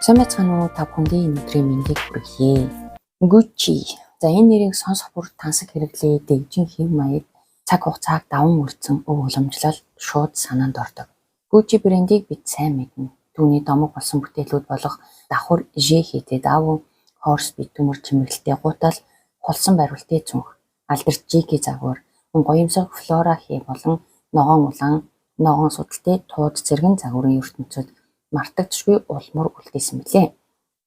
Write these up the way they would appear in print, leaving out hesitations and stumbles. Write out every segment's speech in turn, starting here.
Сайн байцгаана уу? Та бүхэндээ өнөөдрийн мэндийг хүргье. Gucci. За энэ нэрийг сонсох бүр тансаг хэрэглээ дэгжин хэв маяг цаг хугацааг даван үрдсэн өв уламжлал шууд санаанд ордог. Gucci брендийг бид сайн мэднэ. Түүний домог болсон бүтээлүүд болох давхар G-хэдэ давуу хорс бит төмөр чимэглэлтэй гутал холсон бариултын цүнх алдарч G-ийн загвар гоёмсог флора хий болон ногоон улаан ногоон судалтай тууд зэрэгэн загварын ертөнцид мартагдшгүй улмөр үлдээсэн билээ.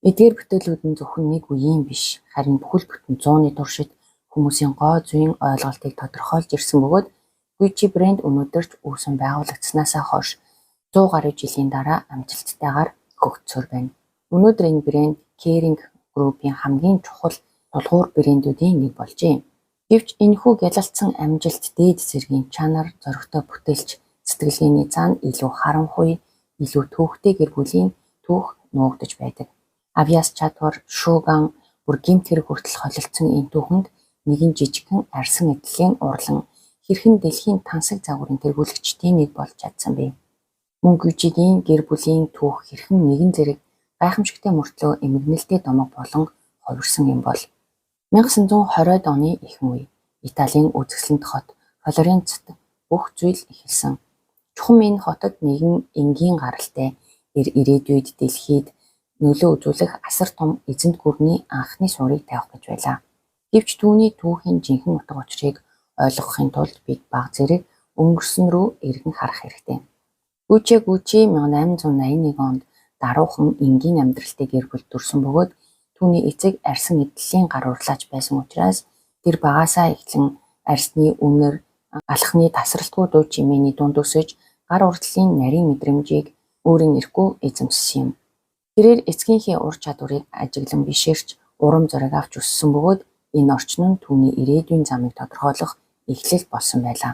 Эдгээр бүтээлүүд нь зөвхөн нэг үеийн биш, харин бүхэл бүтэн зууны туршид хүмүүсийн гоо зүйн ойлголтыг тодорхойлж ирсэн бөгөөд Gucci брэнд өнөөдөр ч үүсэн байгуулагдсанаасаа хойш 100 гаруй жилийн дараа амжилттайгаар хөгжсөөр байна. Өнөөдөр энэ брэнд Kering Group-ийн хамгийн чухал тулгуур брэндүүдийн нэг болжээ. Гэвч энэхүү гялалцсан амжилт дээд зэргийн чанар зоригтой бүтээлч сэтгэлгээний цаана илүү харанхуй, илүү төвхтэй гэр бүлийн түүх нуугдаж байдаг. Авьяас чадвар, шууган, бүр гэмт хэрэг хүртэл холилдсон энэ түүхэнд нэгэн жижигхэн арьсан эдлийн урлан хэрхэн дэлхийн тансаг загварын тэргүүлэгчдийн нэг болж чадсан бэ? Мөн Gucci-гийн гэр бүлийн түүх хэрхэн нэгэн зэрэг гайхамшигтай мөртлөө эмгэнэлтэй домог болон хувирсан юм бол 1920-ад оны ихэнх үе Италийн үзэсгэлэнт хот Флоренцт бүх зүйл эхэлсэн. Чухам энэ хотод нэгэн энгийн гаралтай ирээдүйд дэлхийд нөлөө үзүүлэх асар том эзэнт гүрний анхны суурийг тавих гэж байлаа. Гэвч түүний түүхийн жинхэнэ утга учирыг ойлгохын тулд бид бага зэрэг өнгөрсөн рүү эргэн харах хэрэгтэй. Gucci 1881 онд даруухан энгийн амьдралтай гэр бүл төрсөн бөгөөд түүний эцэг арьсан эдлийн гар урлаач байсан учраас тэр багаасаа эхлэн арьсны үнэр, алхны тасралтгүй дуу чимээний дунд өсөж гар урдлын нарийн мэдрэмжийг өөрийн эрхгүй эзэмссэн юм. Тэрээр эцгийнхээ ур чадварыг ажиглан бишээрч урам зориг авч өссөн бөгөөд энэ орчин нь түүний ирээдүйн замыг тодорхойлох эхлэл болсон байлаа.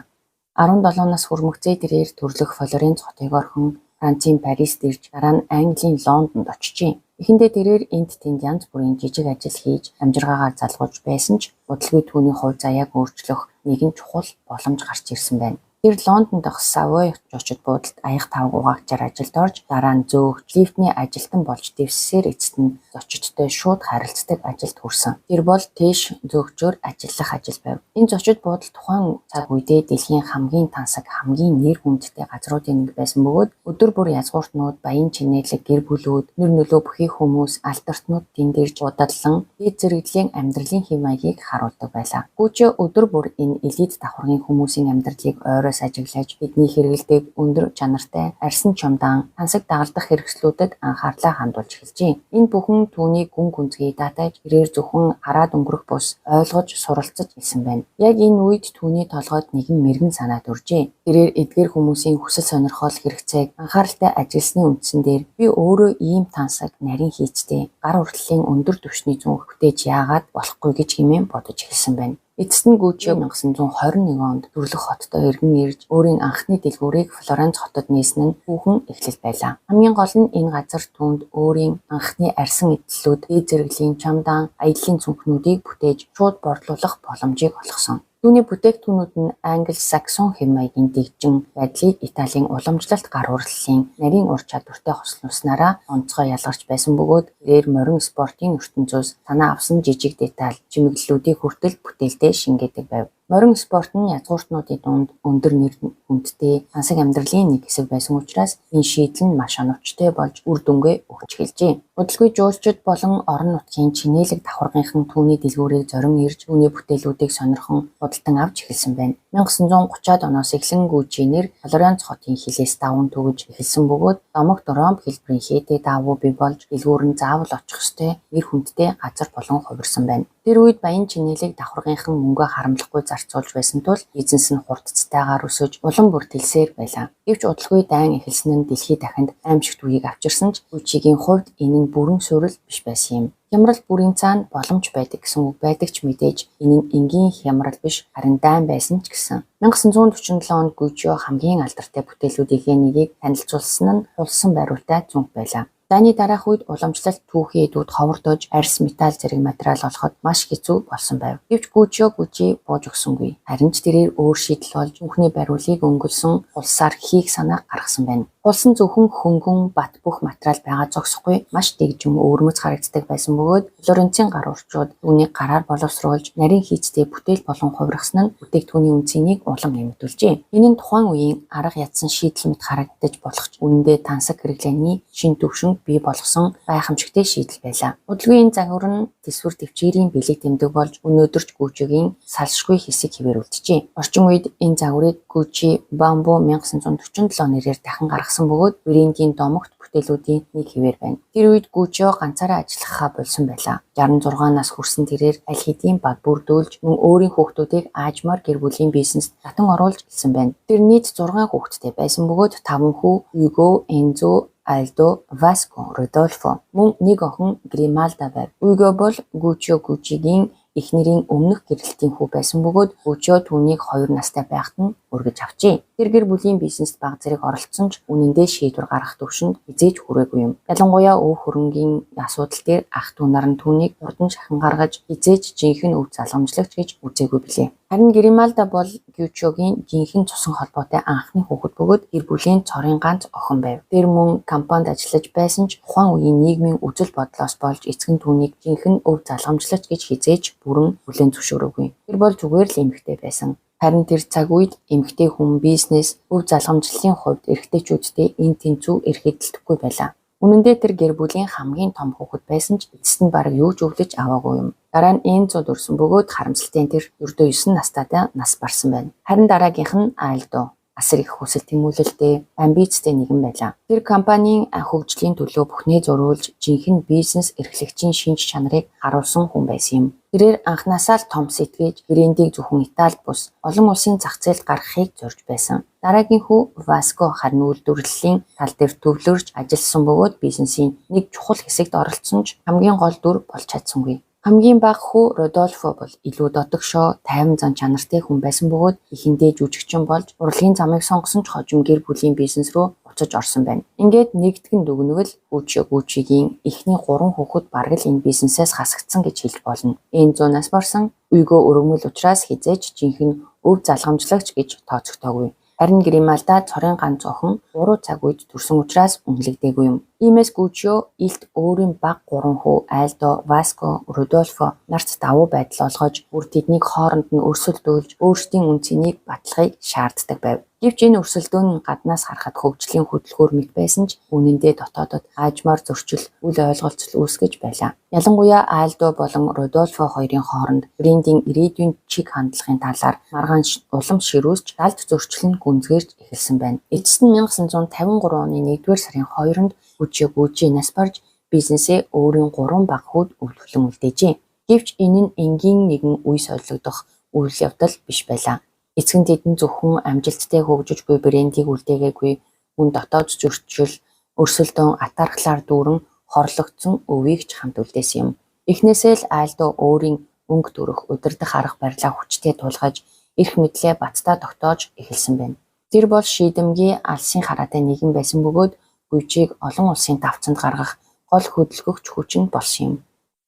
17 нас хүрмэгцээ тэрээр төрлөх Флоренц хотыг орхин Францын Парист ирж дараа нь Английн Лондонд очжээ. Эхэндээ тэрээр энд тэнд янз бүрийн жижиг ажил хийж амжиргаагаар залгуулж байсан ч удалгүй түүний хувь заяаг өөрчлөх нэгэн чухал боломж гарч ирсэн байна. Тэр Лондонд дах Savoy очиж буудалд аяг тавгуугаагчаар ажилд орж дараа нь зөөгч лифтний ажилтан болж дэвссээр эцэст нь зочидтой шууд харилцдаг ажилд хүрсэн. Тэр бол тийш зөөгчөөр ажиллах ажил байв. Энэ зочид буудал тухайн цаг үедээ дэлхийн хамгийн тансаг, хамгийн нэр хүндтэй газруудын нэг байсан бөгөөд өдөр бүр язгууртнууд, баян чинээлэг гэр бүлүүд, нэр нөлөө бүхий хүмүүс, алдартнууд тэндэрж удадлан дээд зэрэглэлийн амьдралын хэв маягийг харуулдаг байлаа. Gucci өдөр бүр энэ элит давхаргын хүмүүсийн амьдралыг ойроос ажиглаж бидний хэрэгэлдэг өндөр чанартай арьсан чамдаан тансаг дагалдах хэрэгслүүдэд анхаарлаа хандуулж эхэлжээ. Энэ бүхэн түүний гүн гүнзгий датаж тэрээр зөвхөн хараад өнгөрөх бус ойлгож суралцаж хэлсэн байна. Яг энэ үед түүний толгойд нэгэн мэрэгэн санаа төржээ. Тэрээр эдгээр хүмүүсийн хүсэл сонирхол хэрэгцээг анхааралтай ажилласны үндсэн дээр би өөрөө ийм тансаг нарийн хийцтэй гар уртлын өндөр түвшний зүнх бүтээж яагаад болохгүй гэж хэмээн бодож эхэлсэн байна. Эцэст нь Gucci 1921 онд төрлөх хоттой иргэн ирж өөрийн анхны дэлгүүрийг Флоренц хотод нээсэн нь түүхэн эхлэл байлаа. Хамгийн гол нь энэ газар түүнд өөрийн анхны арьсан эдлүүд, дээд зэрэглэлийн чамдаан, аяллаа цүнхнүүдийг бүтээж шууд борлуулах боломжийг олгосон. Түүний бүтээгдэхүүнүүд нь англи саксон хэв маягийн дэгжин байдлыг Италийн уламжлалт гар урлалын нарийн ур чадвартай хослуулснараа онцгой ялгарч байсан бөгөөд тэрээр морин спортын ертөнцөөс санаа авсан жижиг деталь чимэглэлүүдийг хүртэл бүтээлдээ шингээдэг байв. Морин спорт нь язгууртнуудын дунд өндөр нэр хүндтэй тансаг амьдралын нэг хэсэг байсан учраас энэ шийдэл нь маш оновчтой болж үр дүнгээ өгч эхэлжээ. Удалгүй жуулчид болон орон нутгийн чинээлэг давхаргынхан түүний дэлгүүрийг зорин ирж түүний бүтээлүүдийг сонирхон худалдан авч эхэлсэн байна. 1930-ад оноос эхлэн Gucci нэр Флоренц хотын хилээс даван төгөж эхэлсэн бөгөөд домог Ромб хэлбэрийн хийдэг давуу бий болж дэлгүүр нь заавал очих ёстой нэр хүндтэй газар болон хувирсан байна. Тэр үед баян чинээлэг давхаргынхан мөнгө харамлахгүй зарцуулж байсан тул бизнес нь хурдцтайгаар өсөж улам бүр тэлсээр байлаа. Гэвч удалгүй дайн эхэлсэн нь дэлхийд дахинд аимшигт үеийг авчирсан ч Gucci-гийн хувьд энэ нь бүрэн суурил биш байсан юм. Хямрал бүрийн цаана боломж байдаг гэсэн үг байдаг ч мэдээж энэ нь энгийн хямрал биш харин дайн байсан ч гэсэн. 1947 онд Gucci хамгийн алдартай бүтээлүүдийн нэгийг танилцуулсан нь улсан бариултай цүнх байлаа. Дайны дараах үед уламжлалт түүхийн эдүүд ховордож арьс металл зэрэг материал олоход маш хэцүү болсон байв. Гэвч Gucci бууж өгсөнгүй. Харин ч тэрээр өөр шийдэл олж бүхний бариулыг өнгөлсөн улсаар хийх санаа гаргасан байна. Улсан зөвхөн хөнгөн бат бүх материал байгаа зогсохгүй маш дэгжин өвөрмөц харагддаг байсан бөгөөд Флоренцийн гар урчууд үүнийг гараар боловсруулж нарийн хийцтэй бүтээл болон хувиргасан нь бүтээгдэхүүний үнцнийг улам нэмэгдүүлжээ. Энэ нь тухайн үеийн арга ядсан шийдэл мэт харагдаж болох ч үнэндээ тансаг хэрэглээний шин төвшинг бий болгосон гайхамшигтай шийдэл байлаа. Удалгүй энэ загвар нь тэсвэр төвчээрийн бэлэг тэмдэг болж өнөөдөрч Gucci-гийн салшгүй хэсэг хэвээр үлджээ. Орчин үед энэ загварыг Gucci Bamboo 1947 нэрээр дахин гаргасан бөгөөд брендийн домогт бүтээлүүдийн нэг хэвээр байна. Тэр үед Gucci ганцаараа ажиллахаа болсон байлаа. 66 нас хүрсэн тэрээр аль хэдийн баг бүрдүүлж мөн өөрийн хүүхдүүдийг аажмаар гэр бүлийн бизнест татан оруулж ирсэн байна. Тэр нийт 6 хүүхэдтэй байсан бөгөөд 5 хүү Ugo, Enzo, Aldo, Vasco, Rodolfo мөн нэг охин Grimalda байв. Ugo бол Gucci-гийн их нэрийн өмнөх гэрэлтийн хүү байсан бөгөөд Gucci түүнийг 2 настай байхад нь өргөж авчээ. Тэр гэр бүлийн бизнест баг зэрэг оролцсон ч үнэндээ шийдвэр гаргах төвшөнд хизээж хүрээгүй юм. Ялангуяа өв хөрөнгийн асуудал дээр ах дүү нар нь түүнийг урдан шахин гаргаж хизээж жинхэнэ өв залгамжлагч гэж үзээгүй билээ. Харин Grimalda бол Gucci-гийн жинхэнэ цусан холбоотой анхны хүүхэд бөгөөд гэр бүлийн цорын ганц охин байв. Тэр мөн компанид ажиллаж байсан ч тухайн үеийн нийгмийн үзэл бодлоос болж эцэг нь түүнийг жинхэнэ өв залгамжлагч гэж хизээж бүрэн хүлээн зөвшөөрөөгүй. Тэр бол зүгээр л эмэгтэй байсан. Харин тэр цаг үед эмэгтэй хүн бизнес, өв залгамжлалын хувьд эрэгтэйчүүдтэй энэ тэнцүү эрхэлдэлтэхгүй байлаа. Үнэн дээр тэр гэр бүлийн хамгийн том хүүхэд байсан ч эцэст нь бараг юу ч өвлөж аваагүй юм. Дараа нь Enzo төрсөн бөгөөд харамсалтай тэр ердөө 9 настайдаа нас барсан байна. Харин дараагийнх нь Aldo асар их хүсэл тэмүүлэлтэй, амбицтай нэгэн байлаа. Тэр компанийн хөгжлийн төлөө бүхнээ зурулж, жинхэнэ бизнес эрхлэгчийн шинж чанарыг харуулсан хүн байсан юм. Тэрээр анхнаасаа л том сэтгэж, брендийг зөвхөн Италид бус олон улсын зах зээлд гаргахыг зорж байсан. Дараагийн хүү Vasco харин үйлдвэрлэлийн тал дээр төвлөрж ажилласан бөгөөд бизнесийн нэг чухал хэсэгт оролцсон ч хамгийн гол дүр болж чадсангүй. Хамгийн бага хүү Rodolfo бол илүү дотогшоо, тайван зан чанартай хүн байсан бөгөөд эхэндээ жүжигчин болж урлагийн замыг сонгосон ч хожим гэр бүлийн бизнес рүү буцаж орсон байна. Ингээд нэгтгэн дүгнвэл Gucci-гийн эхний 3 хүүхэд бараг л энэ бизнесээс хасагдсан гэж хэлж болно. Enzo нас барсан, Ugo өргөмөл учраас хизээж жинхэнэ өв залгамжлагч гэж тооцогдоогүй. Харин Grimalda цорын ганц охин 3 цаг үед төрсөн учраас үнэлэгдээгүй юм. Иймээс Gucci илт өөрийн бага 3 хүү Aldo, Vasco, Rodolfo нарт давуу байдал олгож, бүр тэднийг хооронд нь өрсөлдүүлж, өөрсдийн үнцнийг баталахыг шаарддаг байв. Гэвч энэ өрсөлдөөн нь гаднаас харахад хөгжлийн хөдөлгөөр мэт байсан ч үнэндээ дотоодод аажмаар зөрчил, үл ойлголцол үүсгэж байлаа. Ялангуяа Aldo болон Rodolfo хоёрын хооронд брендийн ирээдүйн чиг хандлагын талаар маргаан улам ширүүсч, далд зөрчил нь гүнзгийрч эхэлсэн байна. Эцэст нь 1953 оны 1-р сарын 2-нд Gucci нас барж бизнесээ өөрийн 3 бага хүүд өвлөвлөн үлдээжээ. Гэвч энэ нь энгийн нэгэн үе солигдох үйл явдал биш байлаа. Эцэг нь тэдэнд зөвхөн амжилттай хөгжиж буй брендийг үлдээгээгүй, мөн дотоод зөрчил, өрсөлдөөн атаархлаар дүүрэн хорлогдсон өвийг ч хамт үлдээсэн юм. Эхнээсээ л Aldo өөрийн өнгө төрөх удирдах арга барилаа хүчтэй тулгаж, эрх мэдлээ бацтаа тогтоож эхэлсэн байна. Тэр бол шийдэмгий алсын хараатай нэгэн байсан бөгөөд Gucci-г олон улсын давцанд гаргах гол хөдөлгөгч хүчин болсон юм.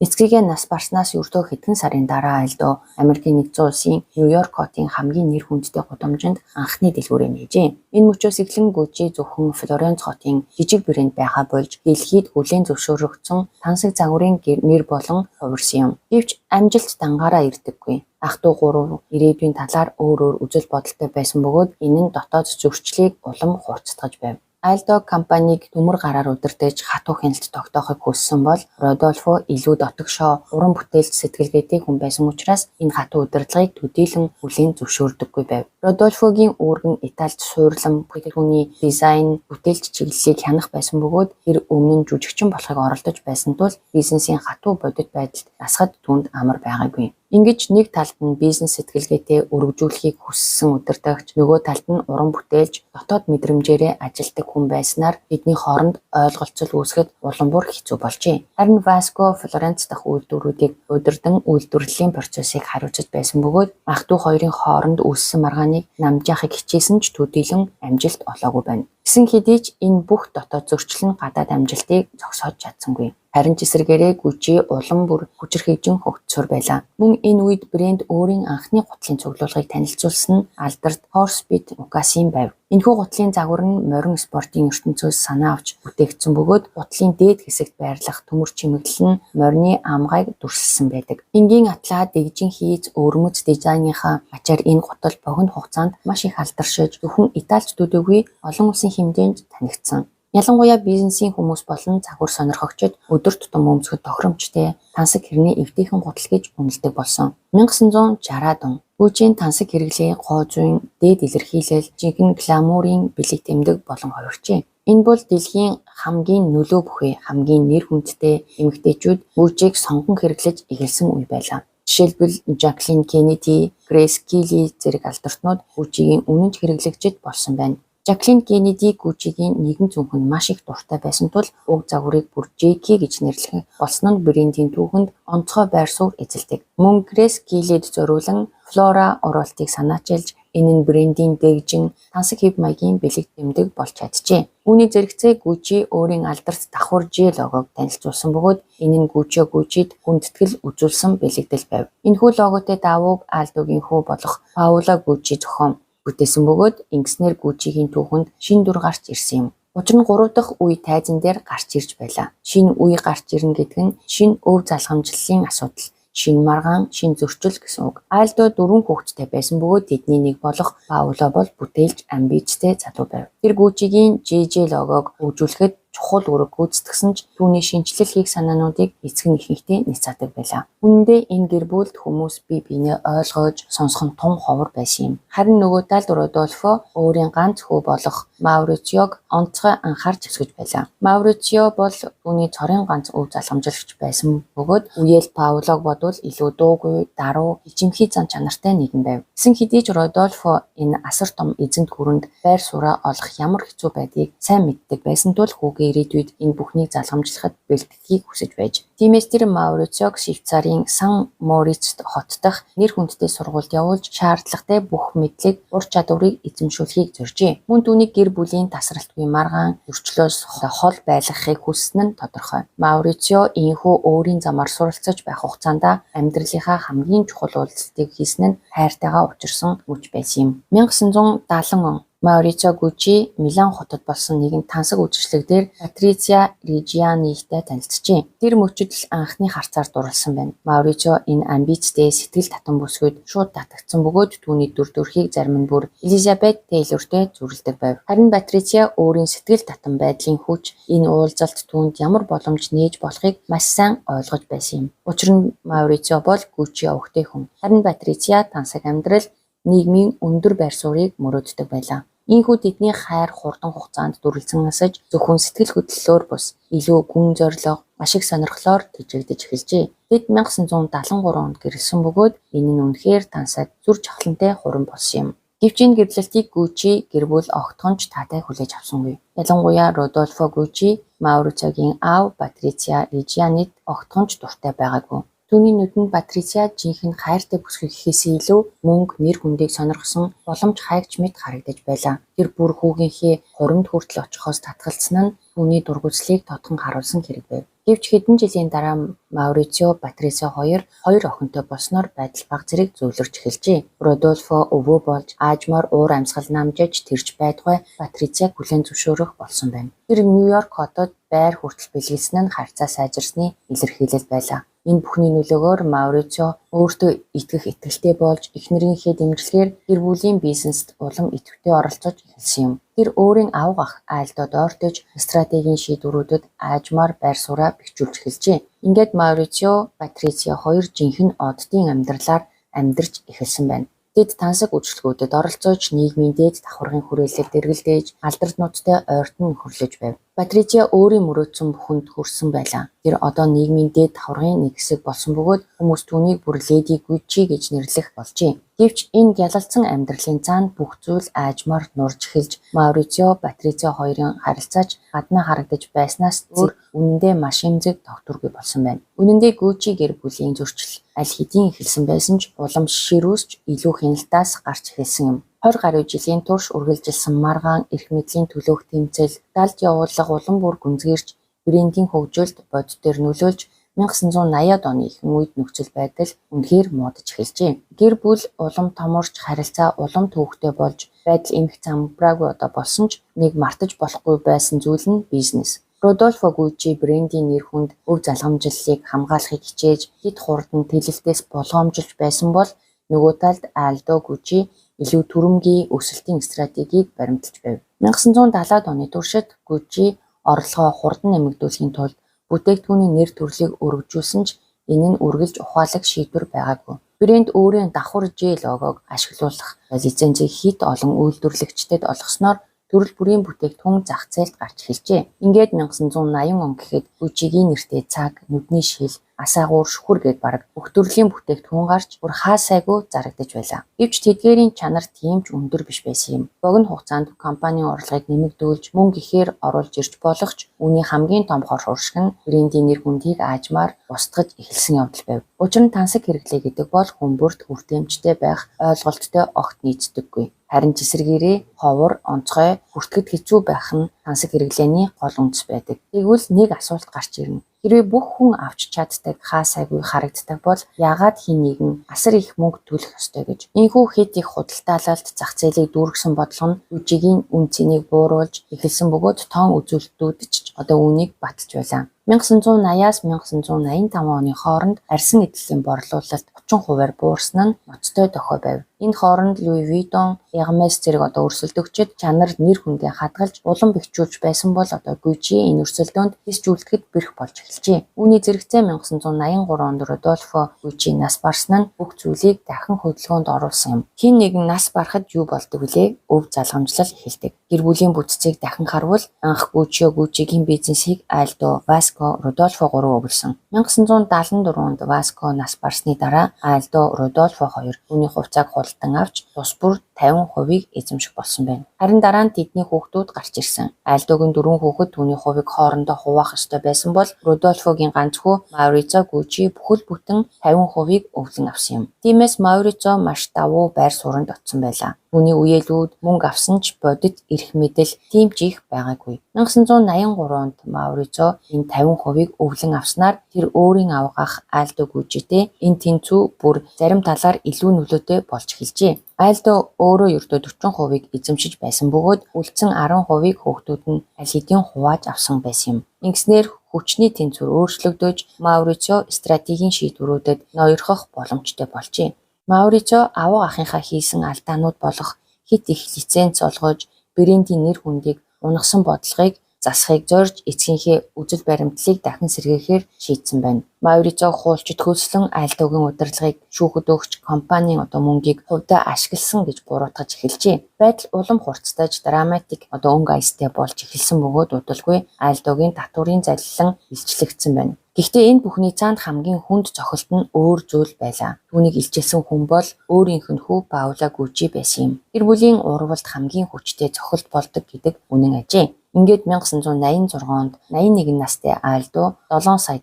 Эцгийгээ нас барснаас ердөө хэдхэн сарын дараа Aldo Америкийн нэгдсэн улсын Нью-Йорк хотын хамгийн нэр хүндтэй гудамжинд анхны дэлгүүрээ нээжээ. Энэ мөчөөс эхлэн Gucci зөвхөн Флоренц хотын жижиг брэнд байхаа болж дэлхийд хүлээн зөвшөөрөгдсөн тансаг загварын нэр болон хувирсан юм. Гэвч амжилт дангаараа ирдэггүй. Ах дүү 3 ирээдүйн талаар өөр үзэл бодолтой байсан бөгөөд энэ нь дотоод зөрчлийг улам хурцтгаж байв. Aldo компанийг төмөр гараар удирдах хатуу хяналт тогтоохыг хүссэн бол Rodolfo илүү дотогшоо уран бүтээлч сэтгэлгээтэй хүн байсан учраас энэ хатуу удирдлагыг төдийлөн хүлээн зөвшөөрдөггүй байв. Rodolfo-гийн үүргэн Италид суурлан бүтээгдэхүүний дизайн, бүтээлч чиглэлийг хянах байсан бөгөөд тэр өмнө нь жүжигчин болохыг оролдож байсан тул бизнесийн хатуу бодит байдалд насгад түнд амар байгаагүй. Ингэж нэг талд нь бизнес сэтгэлгээтэй өргөжүүлэхийг хүссэн удирдагч, нөгөө талд нь уран бүтээлч, дотоод мэдрэмжээрээ ажилтдаг хүн байснаар тэдний хооронд ойлголцол үүсгэхэд улам бүр хэцүү болжээ. Харин Vasco Флоренц дахь үйлдвэрүүдийг удирдан үйлдвэрлэлийн процессыг хариуцаж байсан бөгөөд ах дүү хоёрын хооронд үүссэн маргааныг намжаахыг хичээсэн ч төдийлөн амжилт олоогүй байна. Гэсэн хэдий ч энэ бүх дотоод зөрчил нь гадаад амжилтыг зогсоож чадсангүй. Харин ч эсвэргээрээ Gucci улам бүр хүчирхэгжин хөгжсөөр байлаа. Мөн энэ үед брэнд өөрийн анхны гутлын цуглуулгыг танилцуулсан нь алдарт Horsebit Moccasin байв. Энэхүү гутлын загвар нь морин спортын ертөнцөөс санаа авч бүтээгдсэн бөгөөд гутлын дээд хэсэгт байрлах төмөр чимэглэл нь морины амгайг дүрсэлсэн байдаг. Энгийн атлаа дэгжин хийж өвөрмөц дизайныхаа ачаар энэ гутал богино хугацаанд маш их алдаршиж зөвхөн Италичдад үгүй олон улсын хэмжээнд танигдсан. Ялангуяа бизнесийн хүмүүс болон загвар сонирхогчид өдөр тутам өмсгөх тохиромжтой тансаг хэрний эвтэйхэн гутал гэж үнэлдэг болсон. 1960-аад он Gucci-ийн тансаг хэрэглээ гоо зүйн дээд илэрхийлэл жинхэнэ гламурын бэлэг тэмдэг болон хувирчээ. Энэ бол дэлхийн хамгийн нөлөө бүхий хамгийн нэр хүндтэй эмэгтэйчүүд Gucci-г сонгон хэрэглэж эхэлсэн үе байлаа. Жишээлбэл Jacqueline Kennedy, Grace Kelly зэрэг алдарчнууд Gucci-гийн үнэн хэрэглэгчид болсон байна. Jacqueline Kennedy Gucci-гийн нэгэн зөвхөн маш их дуртай байсан тул уг загварыг бүр Jackie гэж нэрлэх болсон нь брендийн түүхэнд онцгой байр суурь эзэлдэг. Мөн Grace Kelly-д зориулан Flora оруулалтыг санаачилж энэ нь брендийн дэгжин тансаг хэв маягийн бэлэг тэмдэг болж чаджээ. Үүний зэрэгцээ Gucci өөрийн алдарт давхар J логог танилцуулсан бөгөөд энэ нь Gucci-д хүндэтгэл үзүүлсэн бэлэгдэл байв. Энэхүү логотой давууг Aldo-гийн хүү болох Paola Gucci зохион бүтээсэн бөгөөд ингэснээр Gucci-гийн түүхэнд шинэ дүр гарч ирсэн юм. Учир нь 3 дахь үе тайзан дээр гарч ирж байлаа. Шинэ үе гарч ирнэ гэдэг нь шинэ өв залгамжлалын асуудал, шинэ маргаан, шинэ зөрчил гэсэн үг. Aldo 4 хүүхэдтэй байсан бөгөөд тэдний нэг болох Paola бол бүтээлч амбицтай залуу байв. Тэр Gucci-гийн JJ логог хөгжүүлэхэд чухал үүрэг гүйцэтгсэн ч түүний шинжилэл хийх санаануудыг эцэг нь ихэнхдээ няцаадаг байлаа. Үүн дээр энэ гэр бүлд хүмүүс бие биенээ ойлгож сонсох нь тун ховор байсан юм. Харин нөгөө талд Rodolfo өөрийн ганц хүү болох Maurizio-г онцгой анхаарч зөксөж байлаа. Maurizio бол түүний цорын ганц өв залгамжлагч байсан бөгөөд үеэл Paola-г бодвол илүү дуугүй, даруй, ичимхий зан чанартай нэгэн байв. Гэсэн хэдий ч Rodolfo энэ асар том эзэнт гүрэнд байр сууриа олох ямар хэцүү байдгийг сайн мэддэг байсан тул хүүгээ ирээдүйд энэ бүхнийг залгамжлахад бэлтгэхийг хүсэж байж. Тиймээс тэр Maurizio-г Швейцарын Сан Мориц хот дахь нэр хүндтэй сургуульд явуулж шаардлагатай бүх мэдлэг, ур чадварыг эзэмшүүлэхийг зоржээ. Мөн түүний гэр бүлийн тасралтгүй маргаан зөрчлөөс хол байлгахыг хүссэн нь тодорхой. Maurizio ийхүү өөрийн замаар суралцаж байх хугацаанд амьдралынхаа хамгийн чухал уулзалтыг хийсэн нь хайртайгаа учирсан мөч байсан юм. 1970 он Maurizio Gucci Милан хотод болсон нэгэн тансаг үйлчлэг дээр Patrizia Reggianiтай танилцжээ. Тэр мөчөд л анхны харцаар дурласан байна. Maurizio энэ амбицтэй сэтгэл татам бүсгүйд шууд татагдсан бөгөөд түүний дүр төрхийг зарим нь бүр Elizabeth Taylorтэй зүйрлдэг байв. Харин Patrizia өөрийн сэтгэл татам байдлын хүч энэ уулзалт түүнд ямар боломж нээж болохыг маш сайн ойлгож байсан юм. Учир нь Maurizio бол Gucci өвгтэй хүн. Харин Patrizia тансаг амьдрал нийгмийн өндөр байр суурийг мөрөөддөг байлаа. Ийхүү тэдний хайр хурдан хугацаанд дүрлцэн насаж зөвхөн сэтгэл хөдлөлөөр бус илүү гүн зорилго, маш их сонирхлоор тэжээгдэж эхэлжээ. Тэд 1973 онд гэрэлсэн бөгөөд энэ нь үнэхээр тансаг зүр жавхлантай хуран болсон юм. Гэвч энэ гэрлэлтийг Gucci гэр бүл огтхонч таатай хүлээж авсангүй. Ялангуяа Rodolfo Gucci, Maurizio-гийн аав Patrizia Reggianid огтхонч дуртай байгаагүй. Түүний нүдэнд Patrizia жинхэнэ хайртай бүсгүй гэхээс илүү мөнгө, нэр хүндийг сонирхсон боломж хайгч мэт харагдаж байлаа. Тэр бүр хүүгийнхээ хуримд хүртэл очихоос татгалзсан нь түүний дургуутслыг тодхон харуулсан хэрэг байв. Гэвч хэдэн жилийн дараа Maurizio, Patrizia хоёр охинтой болсноор байдал баг зэрэг зөвлөрч эхэлжээ. Rodolfo өвөө болж аажмаар уур амьсгал намжиж тэрж байдгүй Patrizia хүлээн зөвшөөрөх болсон байна. Тэр Нью-Йорк хотод байр хүртэл бэлгэлсэн нь харьцаа сайжирсны илэрхийлэл байлаа. Энэ бүхний нөлөөгөөр Maurizio өөртөө итгэх итгэлтэй болж эхнэрийнхээ дэмжлэгээр гэр бүлийн бизнест улам идэвхтэй оролцож эхэлсэн юм. Тэр өөрийн авга ах Альдод ойртож стратегийн шийдвэрүүдэд аажмаар байр сууриа бэхжүүлж эхэлжээ. Ингээд Maurizio, Patrizia хоёр жинхэнэ оддын амьдралаар амьдарч эхэлсэн байна. Тэд тансаг үйлчлэгүүдэд оролцож нийгмийн дээд давхаргын хүрээлэлд эргэлдээж алдарнуудтай ойртон нөхөрлөж байв. Patrizia өөрийн мөрөөдсөн бүхэнд хүрсэн байлаа. Тэр одоо нийгмийн дээд давхаргын нэг хэсэг болсон бөгөөд хүмүүс түүнийг бүр Lady Gucci гэж нэрлэх болжээ. Гэвч энэ гялалзсан амьдралын цаана бүх зүйл аажмаар нурж эхэлж Maurizio, Patrizia хоёрын харилцаач гаднаа харагдаж байснаас өөр үнэндээ маш эмзэг тогтворгүй болсон байна. Үнэндээ Gucci гэр бүлийн зөрчил аль хэдийн эхэлсэн байсан ч улам ширүүсч илүү хяналтаас гарч эхэлсэн юм. 20 гаруй жилийн турш үргэлжилсэн маргаан эрх мэдлийн төлөөх тэмцэл, далд явуулга улам бүр гүнзгийрч брендийн хөгжилд бодитоор нөлөөлж 1980-ад оны ихэнх үед нөхцөл байдал үнэхээр муудаж эхэлжээ. Гэр бүл улам томорч харилцаа улам төвөгтэй болж байдал эмх замбраагүй болсон ч нэг мартаж болохгүй байсан зүйл нь бизнес. Rodolfo Gucci брендийн нэр хүнд өв залгамжлалыг хамгаалахыг хичээж хэд хурдан тэлэлтээс болгоомжилж байсан бол нөгөө талд Aldo Gucci илүү түрэмгий өсөлтийн стратегийг баримталж байв. 1970-ад оны туршид Gucci орлогоо хурдан нэмэгдүүлэхийн тулд бүтээгдэхүүний нэр төрлийг өргөжүүлсэн ч энэ нь үргэлж ухаалаг шийдвэр байгаагүй. Брэнд өөрийн давхар J логог ашиглуулах лицензийг хэд олон үйлдвэрлэгчдэд олгосноор төрөл бүрийн бүтээгдэхүүн зах зээлд гарч эхэлжээ. Ингээд 1980 он гэхэд Gucci-гийн нэртэй цаг, нүдний шил, асаагуур, шүхэр гээд бараг бүх төрлийн бүтээгдэхүүн гарч бүр хаа сайгүй зарагдаж байлаа. Гэвч тэдгээрийн чанар тийм ч өндөр биш байсан юм. Богино хугацаанд компанийн орлогыг нэмэгдүүлж мөнгө ихээр оруулж ирж болох ч үүний хамгийн том хор хуршиг нь брендийн нэр хүндийг аажмаар устгаж эхэлсэн явдал байв. Учир нь тансаг хэрэглээ гэдэг бол хүмүүрт хүртээмжтэй байх ойлголттой огт нийцдэггүй. Харин эсвэргээрээ ховор, онцгой, хүртгэд хэцүү байх нь тансаг хэрэглээний гол үндэс байдаг. Тэгвэл нэг асуулт гарч ирнэ. Хэрвээ бүх хүн авч чаддаг хаа сайгүй харагддаг бол яагаад хэн нэгэн асар их мөнгө төлөх ёстой гэж. Энэхүү хэд их худалдаалалт зах зээлийг дүүргэсэн бодлого нь Gucci-гийн үн цэнийг бууруулж эхэлсэн бөгөөд тоон үзүүлэлтүүд ч одоо үүнийг баталж байлаа. 1980-аас 1985 оны хооронд арьсан эдлийн борлуулалт 30%-аар буурсан нь ноцтой дохой байв. Энэ хооронд Louis Vuitton, Hermès зэрэг өрсөлдөгчид чанар нэр хүндээ хадгалж улам бэхжүүлж байсан бол Gucci энэ өрсөлдөөнд тисжүүлдэхэд бэрх болж эхэлжээ. Үүний зэрэгцээ 1983 онд Rodolfo Gucci нас барсан нь бүх зүйлийг дахин хөдөлгөөнд оруулсан юм. Хэн нэгэн нас барахад юу болдог вүлээ? Өв залгамжлал эхэлдэг. Гэр бүлийн бүтцийг дахин харвал анх Gucci-гийн бизнесийг Aldo, Vasco, Rodolfo 3 өгүүлсэн. 1974 онд Vasco нас барсны дараа Aldo, Rodolfo 2 түүний хувьцааг худалдан авч тус бүр 50%-ийг эзэмших болсон байна. Харин дараа нь тэдний хүүхдүүд гарч ирсэн. Aldo-гийн 4 хүүхэд түүний хувийг хоорондоо хуваах ёстой байсан бол Rodolfo-гийн ганц хүү Maurizio Gucci бүхэл бүтэн 50%-ийг өвлөн авсан юм. Тиймээс Maurizio маш давуу байр суурьнд очсон байлаа. Түүний үеэлүүд мөнгө авсан ч бодит эрх мэдэл тийм ч их байгаагүй. 1983 онд Maurizio энэ 50%-ийг өвлөн авснаар тэр өөрийн авгах Aldo Gucci-тэй энэ тэнцүү бүр зарим талаар илүү нөлөөтэй болж эхэлжээ. Aldo өөрөө ердөө 40%-ийг эзэмшиж байсан бөгөөд үлдсэн 10%-ийг хүүхдүүд нь аль хэдийн хувааж авсан байсан юм. Ингэснээр хүчний тэнцвэр өөрчлөгдөж Maurizio стратегийн шийдвэрүүдэд ноёрхох боломжтой болжээ. Maurizio аваа ахынхаа хийсэн алдаанууд болох хит их лиценз олгож брендийн нэр хүндийг унагсан бодлогыг засахыг зорж эцгийнхээ үзэл баримтлалыг дахин сэргээхээр шийдсэн байна. Maurizio хуулчид хөлслөн Aldo-гийн удирдлагыг шүүхэд өгч компанийн мөнгийг хувьдаа ашигласан гэж буруутгаж эхэлжээ. Байдал улам хурцтайж драматик өнгө аястай болж эхэлсэн бөгөөд удалгүй Aldo-гийн татварын залилан илчлэгдсэн байна. Гэхдээ энэ бүхний цаанд хамгийн хүнд цохилт нь өөр зүйл байлаа. Түүнийг илчилсэн хүн бол өөрийнх нь хүү Paolo Gucci байсан юм. Гэр бүлийн урвалд хамгийн хүчтэй цохилт болдог гэдэг үнэн ажээ. Ингээд 1986 онд 81 настай Aldo $7 сая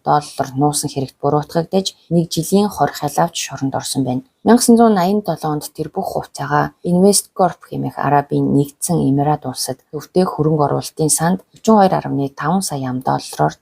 нуусан хэрэгт буруутгагдаж 1 жилийн хорих халаавч шоронд орсон байна. 1987 онд тэр бүх хувьцаагаа Investcorp хэмээх Арабын нэгдсэн Эмират улсад төвтэй хөрөнгө оруулалтын санд $42.5 сая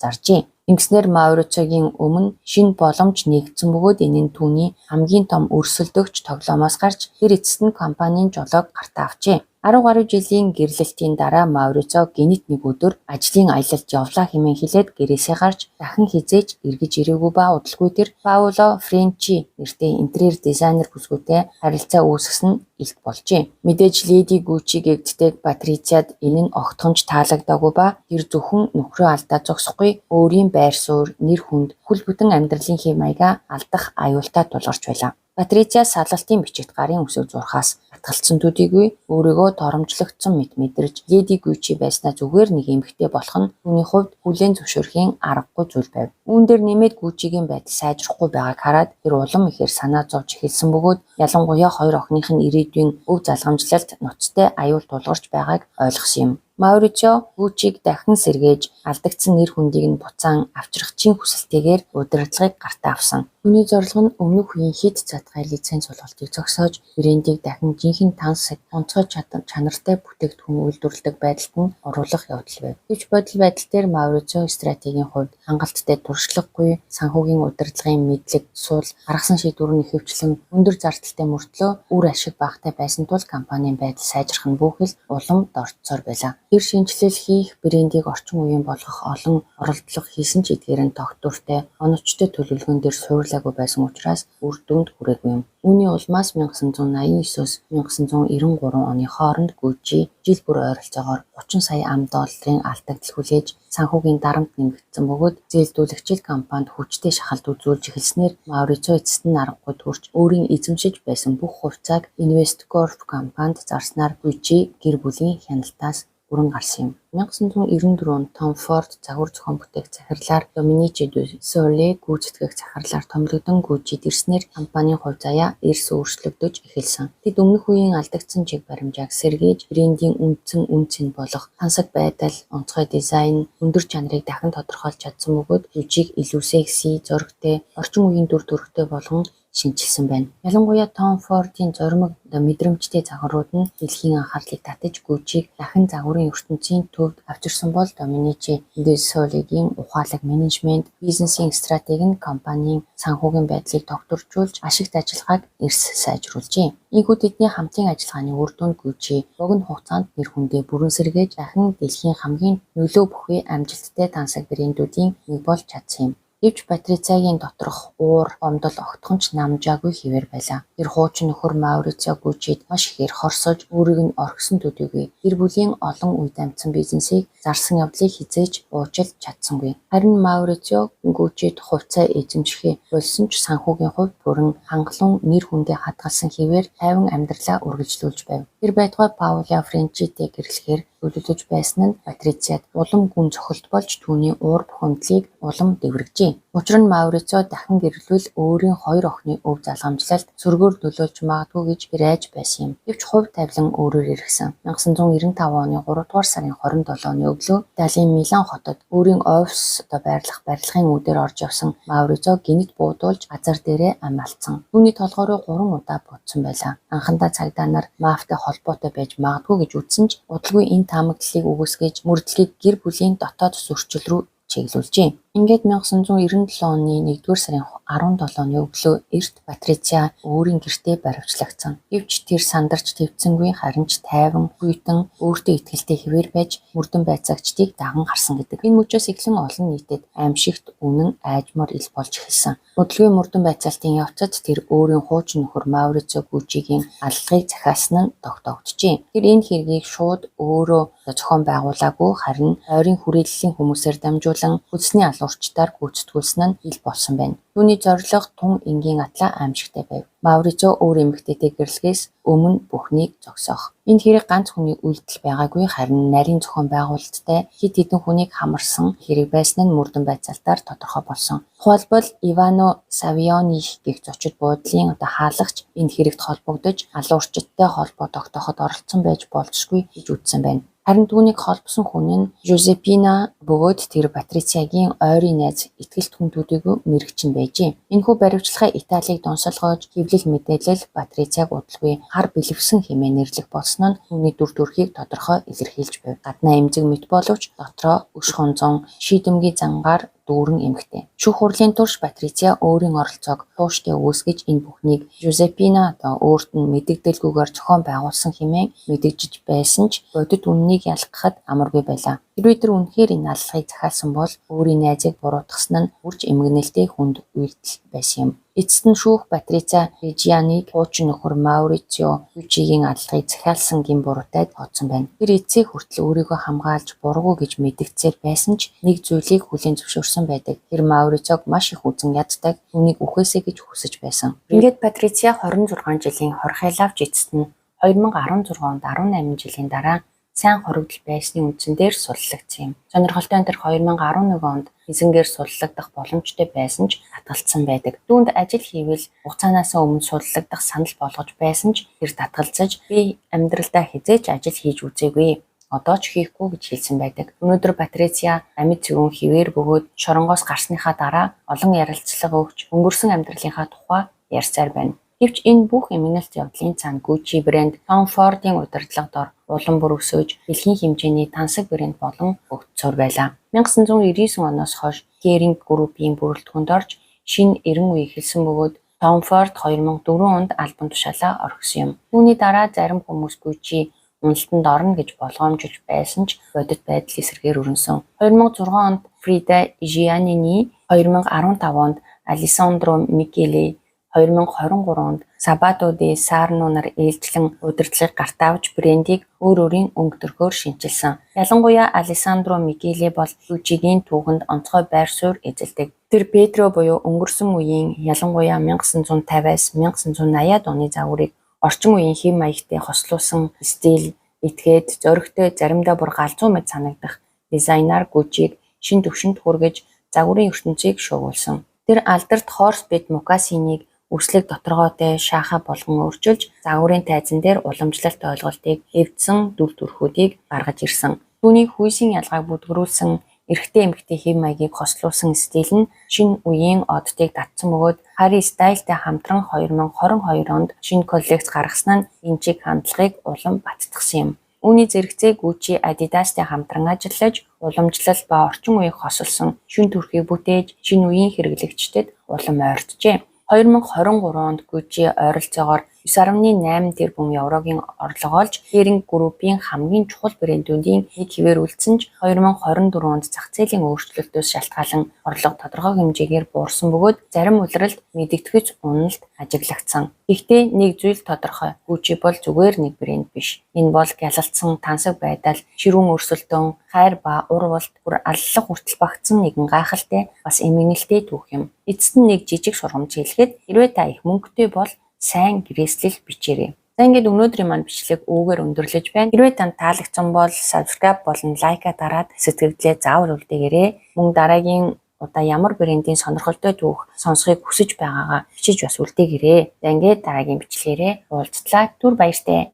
заржээ. Ингэснээр Maurizio-гийн өмнө шинэ боломж нэгдсэн бөгөөд энэ нь түүний хамгийн том өрсөлдөгч тоглоомоос гарч тэр эцэст нь компанийн жолоог гартаа авчээ. 10 гаруй жилийн гэрлэлтийн дараа Maurizio гэнэт нэг өдөр ажлын аялалд явлаа хэмээн хэлээд гэрээсээ гарч дахин хизээж эргэж ирээгүй ба удалгүй тэр Paolo Frenchi нэртэй интерьер дизайнер бүсгүйтэй харилцаа үүсгэсэн илт болжээ. Мэдээж Lady Gucci гэгддэг Patrizia-д энэ нь огтхонч таалагдаагүй ба тэр зөвхөн нөхрөө алдаа зогсохгүй өөрийн байр суурь, нэр хүнд, хөл бүтэн амьдралын хэв маягаа алдах аюултай тулгарч байлаа. Patrizia салалтын бичигт гарын үсэг зурхаас татгалцсан төдийгүй өөрийгөө торомжлогдсон мэдэрж Lady Gucci байснаа зүгээр нэг эмэгтэй болох нь түүний хувьд хүлээн зөвшөөрхийн аргагүй зүйл байв. Үүн дээр нэмээд Gucci-гийн байдал сайжрахгүй байгааг хараад тэр улам ихээр санаа зовж эхэлсэн бөгөөд ялангуяа хоёр охиных нь ирээдүйн өв залгамжлалт ноцтой аюул тулгарч байгааг ойлгосон юм. Maurizio Gucci-г дахин сэргээж алдагдсан нэр хүндийг нь буцаан авчрах чин хүсэлтэйгээр удирдлагыг гартаа авсан. Түүний зорилго нь өмнөх үеийн хэд задгай лиценз олголтыг зогсоож, брендийг дахин жинхэнэ тансаг, онцгой чанартай бүтээгдэхүүн үйлдвэрлэдэг байдалд нь оруулах явдал байв. Гэвч бодол байдал дээр Маурицо стратегийн хувьд хангалттай туршлагагүй, санхүүгийн удирдлагын мэдлэг суул, гаргасан шийдвэрийн ихэвчлэн өндөр зардалтай мөртлөө үр ашиг багатай байсан тул компанийн байдал сайжрах нь бүхэл улам дордсоор байлаа. Тэр шинжилэл хийх, брендийг орчин үеийн болгох олон оролдлого хийсэн ч эдгээр нь тогтвортой, оновчтой төлөвлөгөөн дээр суурилаагүй байсан учраас үр дүнд хүрээгүй юм. Үүний улмаас 1989-с 1993 оны хооронд Gucci жил бүр ойролцоогоор 30 сая $30 алдагдал хүлээж санхүүгийн дарамт нэмэгдсэн бөгөөд зээлдүүлэгчид компанид хүчтэй шахалт үзүүлж эхэлснээр Маурицо эцэст нь аргагүй төрж өөрийн эзэмшиж байсан бүх хувьцааг Investcorp компанид зарснаар Gucci гэр бүлийн хяналтаас бүрэн гарсан юм. 1994 онд Tom Ford загвар зохион бүтээх захирлаар Domenico De Sole гүйцэтгэх захирлаар томилогдсон Gucci ирснээр компанийн хувь заяа эрс өөрчлөгдөж эхэлсэн. Тэд өмнөх үеийн алдагдсан чиг баримжааг сэргээж брендийн үндсэн үн цэн болох тансаг байдал, онцгой дизайн, өндөр чанарыг дахин тодорхойлж чадсан бөгөөд Gucci-г илүү секси, зоригтой, орчин үеийн дүр төрхтэй болгон шинжилсэн байна. Ялангуяа Tom Ford-ийн зоримог мэдрэмжтэй загварууд нь дэлхийн анхаарлыг татаж Gucci-г дахин загварын ертөнцийн төвд авчирсан бол Domenico De Soleгийн ухаалаг менежмент, бизнесийн стратеги нь компанийн санхүүгийн байдлыг тогтворжуулж ашигт ажиллагааг эрс сайжруулжээ. Ийхүү тэдний хамтын ажиллагааны үр дүнд Gucci богино хугацаанд нэр хүндээ бүрэн сэргээж дахин дэлхийн хамгийн нөлөө бүхий амжилттай тансаг брэндүүдийн нэг болж чадсан юм. Гэвч Патрициягийн доторх уур, гомдол огтхон ч намжаагүй хэвээр байлаа. Тэр хуучин нөхөр Маурицо Gucci-д маш ихээр хорсож өөрийг нь орхисон төдийгүй гэр бүлийн олон үед амьдсан бизнесийг зарсан явдлыг хизээж уучлж чадсангүй. Харин Маурицо Gucci-д хувьцаа эзэмшихээ болсон ч санхүүгийн хувьд бүрэн хангалуун нэр хүндээ хадгалсан хэвээр тайван амьдралаа үргэлжлүүлж байв. Тэр байтугай Паула Френчитэй гэрлэхээр төлөвлөж байсан нь Патрицияд улам гүн цохилт болж түүний уур бухимдлыг улам дэврэгжээ. Учир нь Маурицо дахин гэрлүүл өөрийн хоёр охины өв залгамжлалт сөргөөр нөлөөлж магадгүй гэж ирээж байсан юм. Гэвч хувь тавилан өөрөөр иргсэн. 1995 оны 3 дугаар сарын 27-ны өглөө Италийн Милан хотод өөрийн офис байрлах барилгын үүдээр орж явсан Маурицо гинэт буудуулж газар дээрээ ам алдсан. Түүний толгойроо 3 удаа буутсан байлаа. Анхандаа цагдаа нар мафтай холбоотой байж магадгүй гэж үзсэн ч удалгүй энэ таамаглалыг үгүйсгэж мөрдлөгийг гэр бүлийн дотоод зөрчил рүү чиглүүлжээ. Ингээд 1997 оны 1-р сарын 17-ны өглөө эрт Патриция өөрийн гэртээ баривчлагдсан. Гэвч тэр сандарч твцсэнгүй харин ч тайван, хүйтэн, өөртөө итгэлтэй хэвээр байж мөрдөн байцаагчдыг даган гарсан гэдэг. Энэ мөчөөс эхлэн олон нийтэд аимшигт үнэн айжмаар ил болж эхэлсэн. Удалгүй мөрдөн байцаалтын явцад тэр өөрийн хуучин нөхөр Маурицо Gucci-гийн аллагыг захиалсан нь тогтоогджээ. Тэр энэ хэргийг шууд өөрөө зохион байгуулаагүй харин ойрын хүрээллийн хүмүүсээр дамжуулан хүлсний урчтаар гүйцэтгүүлсэн нь ил болсон байна. Түүний зорилго тун энгийн атлаа аимшигтай байв. Маурицо өөр эмэгтэйтэй гэрлэхээс өмнө бүхнийг зогсоох. Энэ хэрэг ганц хүний үйлдэл байгаагүй харин нарийн зохион байгуулалттай хэд хэдэн хүнийг хамарсан хэрэг байсан нь мөрдөн байцаалтаар тодорхой болсон. Тухайлбал Ивано Савиони гэх зочид буудлын хаалгач энэ хэрэгт холбогдож алуурчдтай холбоо тогтооход оролцсон байж болзошгүй гэж үзсэн байна. Харин түүнийг холбосон хүн нь Жозепина бөгөөд тэр Патрициягийн ойрын найз итгэлт хүн төдийгүй мэрэгчин байжээ. Энэхүү баривчлагаа Италиг донсолгоож хэвлэл мэдээлэл Патрицияг удалгүй хар бэлэвсэн хэмээн нэрлэх болсон нь түүний дүр төрхийг тодорхой илэрхийлж байв. Гаднаа эмзэг мэт боловч дотроо өш хонзон шийдэмгий зангаар дүүрэн эмхтэй. Шүүх хурлын турш Патриция өөрийн оролцоог тууштай үүсгэж энэ бүхнийг Жозепина өөрт нь мэдэгдэлгүйгээр зохион байгуулсан хэмээн мэдэгжиж байсан ч бодит үннийг ялгахад амаргүй байлаа. Хэрвээ тэр үнэхээр энэ аллагыг захиалсан бол өөрийн найзыг буруутгасан нь үрж эмгэнэлтэй хүнд үйлдэл байсан юм. Эцэст нь шүүх Патриция Режианыг хуучин нөхөр Маурицо Gucci-гийн аллагыг захиалсан гин буруудад тооцсон байна. Тэр эцсийг хүртэл өөрийгөө хамгаалж буруу гэж мэдгцээр байсан ч нэг зүйлийг хүлээн зөвшөөрсөн байдаг. Тэр Маурицог маш их үзэн яддаг, түүнийг үхээсэй гэж хүсэж байсан. Ингээд Патриция 26 жилийн хорхойл авч эцэст нь 2016 онд 18 жилийн дараа сайн хоригдол байсны үндсэн дээр суллагдсан юм. Сонирхолтой нь тэр 2011 онд эзэнгээр суллагдах боломжтой байсан ч татгалцсан байдаг. Түүнд ажил хийвэл хугацаанаас өмнө суллагдах санал болгож байсан ч тэр татгалзаж би амьдралдаа хизээч ажил хийж үзээгүй. одоо ч хийхгүй гэж хэлсэн байдаг. Өнөөдөр Патрициа амьд цэвүүн хിവэр бөгөөд шоронгоос гарсныхаа дараа олон ярилцлага өгч өнгөрсөн амьдралынхаа тухай ярьсаар байна. Гэвч энэ бүх эмгэнэлт явдлын цаана Gucci брэнд Tom Ford-ийн удирдлагад улам бүр өсөж дэлхийн хэмжээний тансаг брэнд болон өгцөөр байлаа. 1999 оноос хойш Kering группийн бүрэлдэхүүнд орж шинэ 90 үе эхэлсэн бөгөөд Tom Ford 2004 онд альбом тушаалаа орхисон юм. Түүний дараа зарим хүмүүс Gucci уналтанд орно гэж болгоомжуулж байсан ч бодит байдал эсрэгээр өрнөсөн. 2006 онд Frida Giannini, 2015 онд Alessandro Michele, 2023 онд Sabato de Sarno нар ээлжлэн удирдлагыг гартаавч брендийг өөр өөрийн өнгө төрхөөр шинчилсэн. Ялангуяа Alessandro Michele бол Gucci-гийн түүхэнд онцгой байр суурь эзэлдэг. Тэр Pedro буюу өнгөрсөн үеийн ялангуяа 1950-аас 1980-ад оны загварыг орчин үеийн хэм маягтай хослуулсан стил, этгээд зоригтой заримдаа бүр галзуу мэт санагдах дизайнаар Gucci-г шинэ түвшинд хүргэж загварын ертөнцийг шуугуулсан. Тэр алдарт Horseback Moccasin-ыг үслэг доторгойтой шааха болгон өөрчилж загварын тайзан дээр уламжлалт ойлголтыг эвдсэн дүр төрхүүдийг гаргаж ирсэн. Түүний хүйсийн ялгааг бүдгэрүүлсэн эрэгтэй эмэгтэй хэм маягийг хослуулсан стил нь шинэ үеийн оддыг татсан бөгөөд Harry Styles-тай хамтран 2022 онд шинэ коллекц гаргаснаа нь энэ чиг хандлагыг улам баттгсан юм. Үүний зэрэгцээ Gucci Adidas-тай хамтран ажиллаж уламжлал ба орчин үеийг хосолсон шинэ төрхийг бүтээж шинэ үеийн хэрэглэгчдэд улам ойртжээ. 2023 онд Gucci ойролцоогоор 9.8 тэрбум еврогийн орлого олж Kering группийн хамгийн чухал брэндүүдийн нэг хэвээр үлдсэн ч 2024 онд зах зээлийн өөрчлөлтөөс шалтгаалan орлого тодорхой хэмжээгээр буурсан бөгөөд зарим улиралд мэдэгдэхүйц уналт ажиглагдсан. Гэхдээ нэг зүйл тодорхой. Gucci бол зүгээр нэг брэнд биш. Энэ бол гялалцсан тансаг байдал, ширүүн өрсөлдөөн, хайр ба урвалт бүр аллах хүртэл багтсан нэгэн гайхалтай бас эмгэнэлтэй түүх юм. Эцэст нь нэг жижиг сургамж хэлэхэд хэрвээ та их мөнгөтэй бол сайн гэрээслэл бичээрэй. За ингээд өнөөдрийн маань бичлэг үүгээр өндөрлөж байна. Хэрвээ танд таалагдсан бол subscribe болон лайка дараад сэтгэгдлээ заавал үлдээгээрэй. Мөн дараагийн удаа ямар брендийн сонирхолтой түүх сонсохыг хүсэж байгаагаа бичиж бас үлдээгээрэй. За ингээд дараагийн бичлэгээрээ уулзлаа. Түр баяртай.